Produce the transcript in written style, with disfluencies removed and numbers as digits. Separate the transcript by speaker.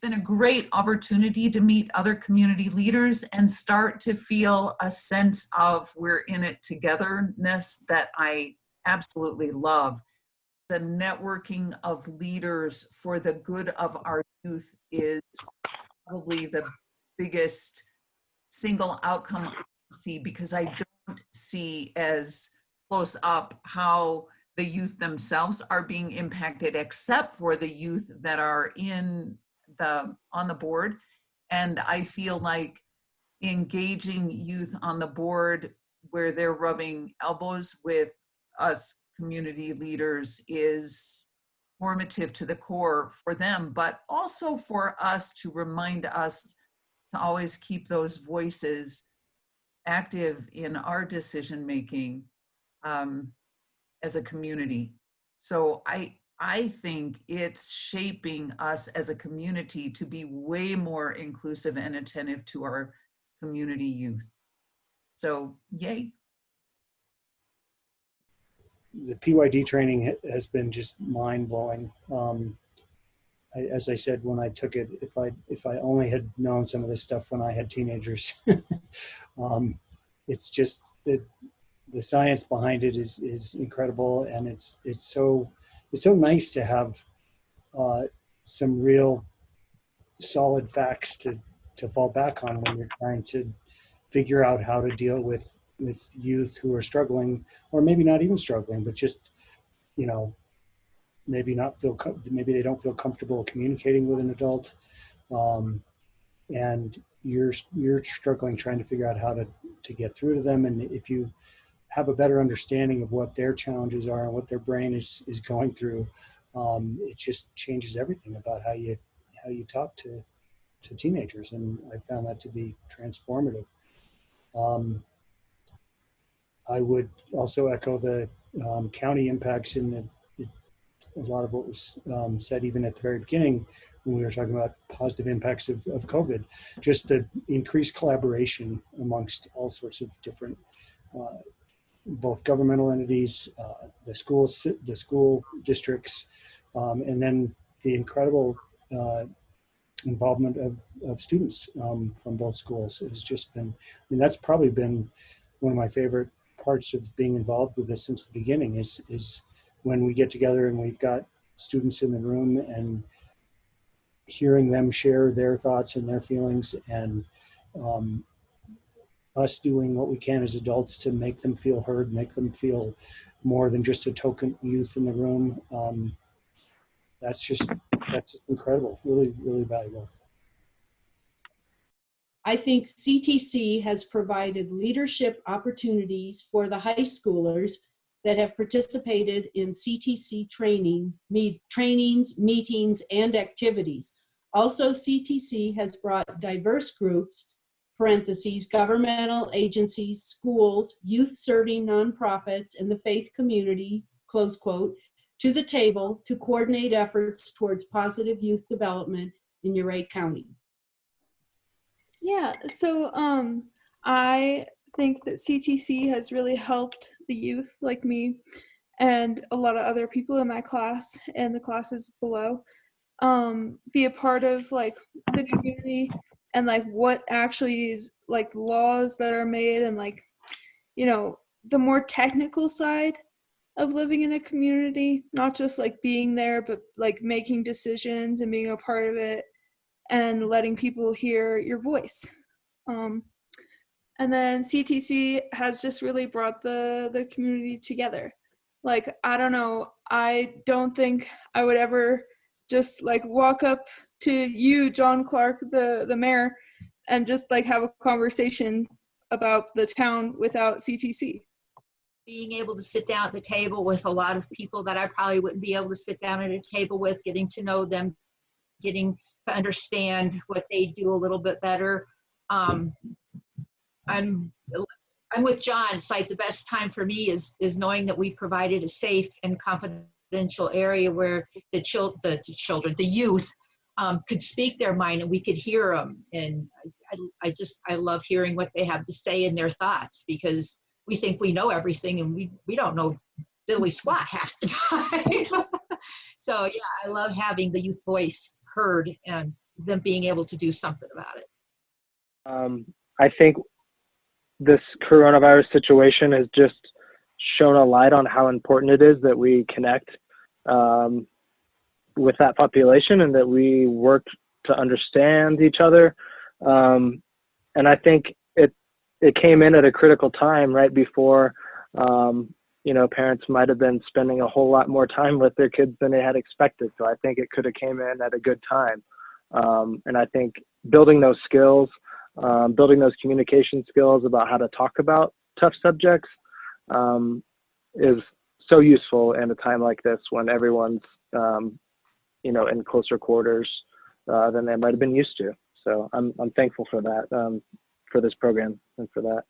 Speaker 1: been a great opportunity to meet other community leaders and start to feel a sense of we're in it togetherness that I absolutely love. The networking of leaders for the good of our youth is probably the biggest single outcome I see, because I don't see as close up how the youth themselves are being impacted, except for the youth that are on the board. And I feel like engaging youth on the board where they're rubbing elbows with us community leaders is formative to the core for them, but also for us to remind us to always keep those voices active in our decision making as a community. So I think it's shaping us as a community to be way more inclusive and attentive to our community youth. So yay.
Speaker 2: The PYD training has been just mind-blowing. As I said, when I took it, if I only had known some of this stuff when I had teenagers, it's just the science behind it is incredible, and it's so nice to have some real solid facts to fall back on when you're trying to figure out how to deal with youth who are struggling, or maybe not even struggling, but just, you know, maybe they don't feel comfortable communicating with an adult, and you're struggling trying to figure out how to get through to them. And if you have a better understanding of what their challenges are and what their brain is going through, it just changes everything about how you talk to teenagers. And I found that to be transformative. I would also echo the county impacts in a lot of what was said even at the very beginning when we were talking about positive impacts of COVID. Just the increased collaboration amongst all sorts of different both governmental entities, the school districts, and then the incredible involvement of students from both schools has just been, I mean, that's probably been one of my favorite parts of being involved with this since the beginning is when we get together and we've got students in the room and hearing them share their thoughts and their feelings, and us doing what we can as adults to make them feel heard, make them feel more than just a token youth in the room. That's just incredible, really, really valuable.
Speaker 3: I think CTC has provided leadership opportunities for the high schoolers that have participated in CTC trainings, meetings, and activities. Also, CTC has brought diverse groups, parentheses, governmental agencies, schools, youth-serving nonprofits, and the faith community, close quote, to the table to coordinate efforts towards positive youth development in Ouray County.
Speaker 4: Yeah, so I think that CTC has really helped the youth like me and a lot of other people in my class and the classes below be a part of like the community and like what actually is like laws that are made and like, you know, the more technical side of living in a community, not just like being there, but like making decisions and being a part of it and letting people hear your voice. And then CTC has just really brought the community together. Like, I don't know, I don't think I would ever just like walk up to you, John Clark, the mayor, and just like have a conversation about the town without CTC.
Speaker 5: Being able to sit down at the table with a lot of people that I probably wouldn't be able to sit down at a table with, getting to know them, getting to understand what they do a little bit better. I'm with John. It's like the best time for me is knowing that we provided a safe and confidential area where the youth could speak their mind and we could hear them. And I love hearing what they have to say and their thoughts, because we think we know everything and we don't know diddly squat half the time. So yeah, I love having the youth voice heard and them being able to do something about it?
Speaker 6: I think this coronavirus situation has just shown a light on how important it is that we connect with that population and that we work to understand each other. And I think it came in at a critical time right before, parents might have been spending a whole lot more time with their kids than they had expected. So I think it could have came in at a good time. And I think building those skills, building those communication skills about how to talk about tough subjects is so useful in a time like this when everyone's, in closer quarters than they might have been used to. So I'm thankful for that, for this program and for that.